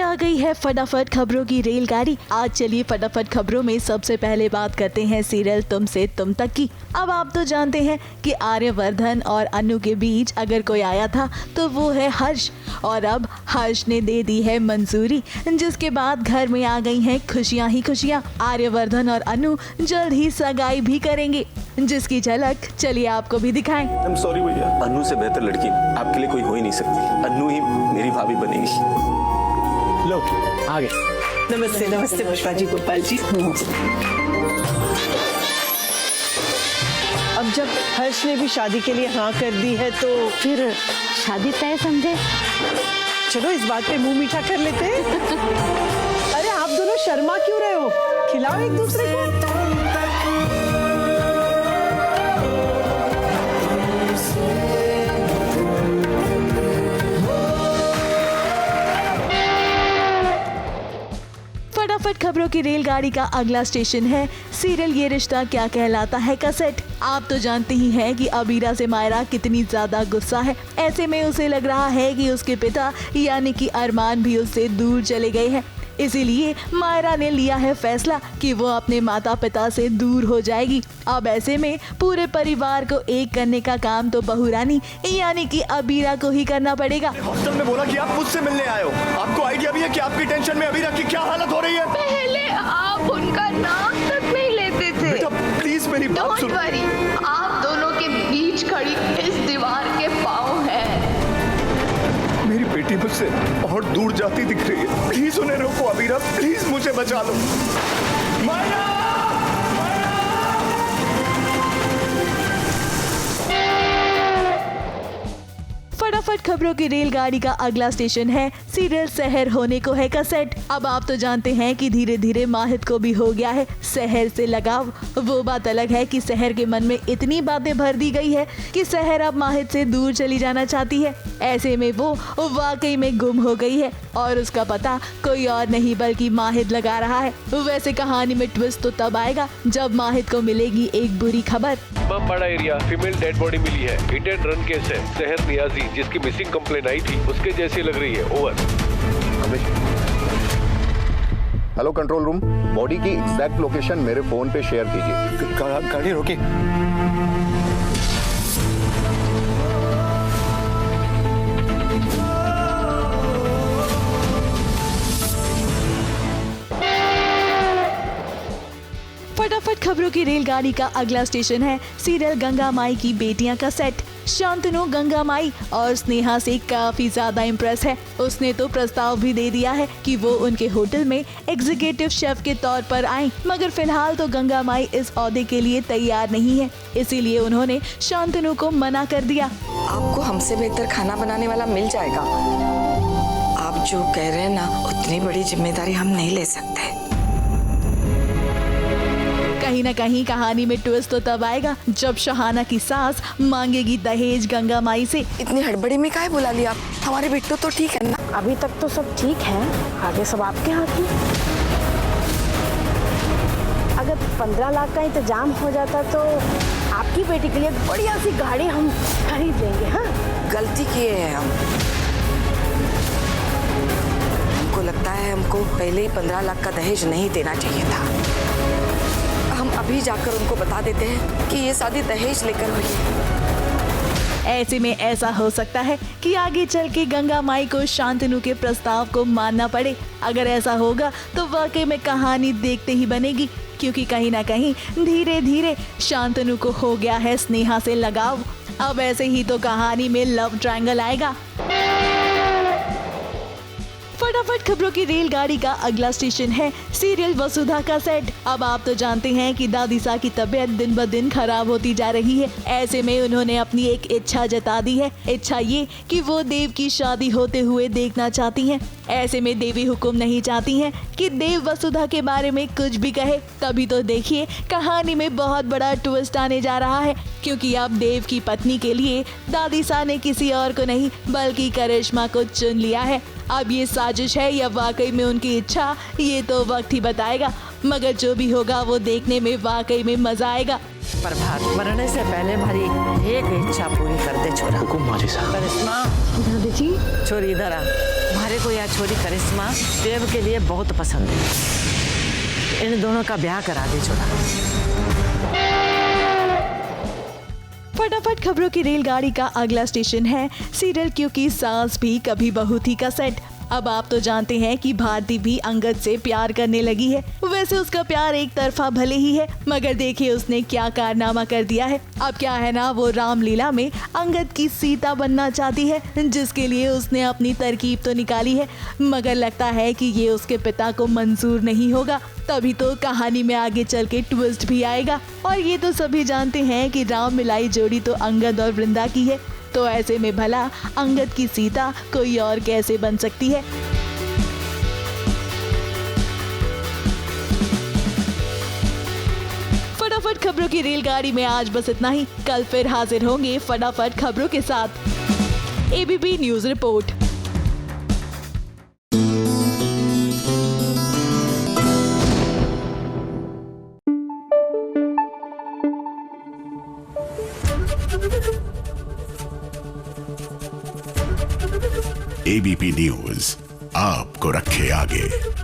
आ गई है फटाफट खबरों की रेलगाड़ी। आज चलिए फटाफट खबरों में सबसे पहले बात करते हैं सीरियल तुम से तुम तक की। अब आप तो जानते हैं कि आर्यवर्धन और अनु के बीच अगर कोई आया था तो वो है हर्ष, और अब हर्ष ने दे दी है मंजूरी, जिसके बाद घर में आ गई हैं खुशियां ही खुशियां। आर्यवर्धन और अनु जल्द ही सगाई भी करेंगे, जिसकी झलक चलिए आपको भी दिखाएं। I'm sorry भैया, अनु से बेहतर लड़की आपके लिए कोई हो ही नहीं सकती। अनु ही मेरी भाभी बनेगी। लो आगे। नमस्ते नमस्ते पुष्पा जी, गोपाल जी। अब जब हर्ष ने भी शादी के लिए हाँ कर दी है तो फिर शादी तय समझे। चलो इस बात पे मुंह मीठा कर लेते हैं। अरे आप दोनों शर्मा क्यों रहे हो, खिलाओ एक दूसरे को। फटाफट खबरों की रेलगाड़ी का अगला स्टेशन है सीरियल ये रिश्ता क्या कहलाता है का सेट। आप तो जानते ही हैं कि अबीरा से मायरा कितनी ज्यादा गुस्सा है। ऐसे में उसे लग रहा है कि उसके पिता यानी कि अरमान भी उससे दूर चले गए हैं। इसीलिए मायरा ने लिया है फैसला कि वो अपने माता पिता से दूर हो जाएगी। अब ऐसे में पूरे परिवार को एक करने का काम तो बहू रानी यानी कि अबीरा को ही करना पड़ेगा। हॉस्टल में बोला कि आप मुझसे मिलने आए हो। आपको आइडिया भी है कि आपकी टेंशन में अबीरा की क्या हालत हो रही है? पहले आप उनका नाम तक नहीं लेते थे। बेटा प्लीज मेरी बात सुनो। डोंट वरी, आप दोनों के बीच खड़ी इस दीवार के पांव है। मेरी बेटी मुझसे और दूर जाती दिख रही है। प्लीज उन्हें रोको अबीरा, प्लीज मुझे बचा लो। मायरा! फटाफट खबरों की रेलगाड़ी का अगला स्टेशन है सीरियल शहर होने को है का सेट। अब आप तो जानते हैं कि धीरे धीरे माहिद को भी हो गया है शहर से लगाव। वो बात अलग है कि शहर के मन में इतनी बातें भर दी गई है कि शहर अब माहिद से दूर चली जाना चाहती है। ऐसे में वो वाकई में गुम हो गई है और उसका पता कोई और नहीं बल्कि माहिद लगा रहा है। वैसे कहानी में ट्विस्ट तो तब आएगा जब माहिद को मिलेगी एक बुरी खबर। बड़ा एरिया फीमेल डेड बॉडी मिली है। हिट एंड रन केस है। शहर नियाजी जिसकी मिसिंग कंप्लेन आई थी उसके जैसी लग रही है। Over. Hello control room, body की एग्जैक्ट लोकेशन मेरे फोन पे शेयर कीजिए। गाड़ी रोकी। फटाफट खबरों की रेलगाड़ी का अगला स्टेशन है सीरियल गंगा माई की बेटियां का सेट। शांतनु गंगा माई और स्नेहा से काफी ज्यादा इम्प्रेस है। उसने तो प्रस्ताव भी दे दिया है कि वो उनके होटल में एग्जीक्यूटिव शेफ के तौर पर आएं, मगर फिलहाल तो गंगा माई इस ओहदे के लिए तैयार नहीं है। इसीलिए उन्होंने शांतनु को मना कर दिया। आपको हमसे बेहतर खाना बनाने वाला मिल जाएगा। आप जो कह रहे हैं ना, उतनी बड़ी जिम्मेदारी हम नहीं ले सकते। कहीं न कहीं कहानी में ट्विस्ट तो तब आएगा जब शहाना की सास मांगेगी दहेज गंगा माई से। इतनी हड़बड़ी में काहे बुला लिया? हमारे बिट्टू तो ठीक है ना? अभी तक तो सब ठीक है, आगे सब आपके हाथ में। अगर 15 लाख का इंतजाम हो जाता तो आपकी बेटी के लिए बढ़िया सी गाड़ी हम खरीद लेंगे। हाँ, गलती किए हैं हम। हमको लगता है हमको पहले ही 15 लाख का दहेज नहीं देना चाहिए था। हम अभी जाकर उनको बता देते हैं कि ये शादी दहेज लेकर हुई है। ऐसे में ऐसा हो सकता है कि आगे चल के गंगा माई को शांतनु के प्रस्ताव को मानना पड़े। अगर ऐसा होगा तो वाकई में कहानी देखते ही बनेगी, क्योंकि कहीं ना कहीं धीरे धीरे शांतनु को हो गया है स्नेहा से लगाव। अब ऐसे ही तो कहानी में लव ट्रायंगल आएगा। फटाफट खबरों की रेलगाड़ी का अगला स्टेशन है सीरियल वसुधा का सेट। अब आप तो जानते हैं कि दादीसा की तबीयत दिन ब दिन खराब होती जा रही है। ऐसे में उन्होंने अपनी एक इच्छा जता दी है। इच्छा ये कि वो देव की शादी होते हुए देखना चाहती हैं। ऐसे में देवी हुक्म नहीं चाहती हैं कि देव वसुधा के बारे में कुछ भी कहे। तभी तो देखिए कहानी में बहुत बड़ा ट्विस्ट आने जा रहा है, क्योंकि अब देव की पत्नी के लिए दादीसा ने किसी और को नहीं बल्कि करिश्मा को चुन लिया है। अब ये साजिश है या वाकई में उनकी इच्छा, ये तो वक्त ही बताएगा, मगर जो भी होगा वो देखने में वाकई में मजा आएगा। प्रभात मरने से पहले हमारी एक इच्छा पूरी कर दे छोरा। हुकुम माजी साहब। करिश्मा, दादी जी छोरी इधर आ। हमारे को यह छोरी करिश्मा देव के लिए बहुत पसंद है। इन दोनों का ब्याह करा दे छोड़ा। फटाफट खबरों की रेलगाड़ी का अगला स्टेशन है सीरियल क्योंकि सास भी कभी बहू थी का सेट। अब आप तो जानते हैं कि भारती भी अंगद से प्यार करने लगी है। वैसे उसका प्यार एक तरफा भले ही है, मगर देखिए उसने क्या कारनामा कर दिया है। अब क्या है ना, वो रामलीला में अंगद की सीता बनना चाहती है, जिसके लिए उसने अपनी तरकीब तो निकाली है, मगर लगता है कि ये उसके पिता को मंजूर नहीं होगा। तभी तो कहानी में आगे चल के ट्विस्ट भी आएगा। और ये तो सभी जानते हैं कि राम मिलाई जोड़ी तो अंगद और वृंदा की है, तो ऐसे में भला अंगद की सीता कोई और कैसे बन सकती है। फटाफट खबरों की रेलगाड़ी में आज बस इतना ही। कल फिर हाजिर होंगे फटाफट खबरों के साथ। ABP news report. ABP news आपको रखे आगे।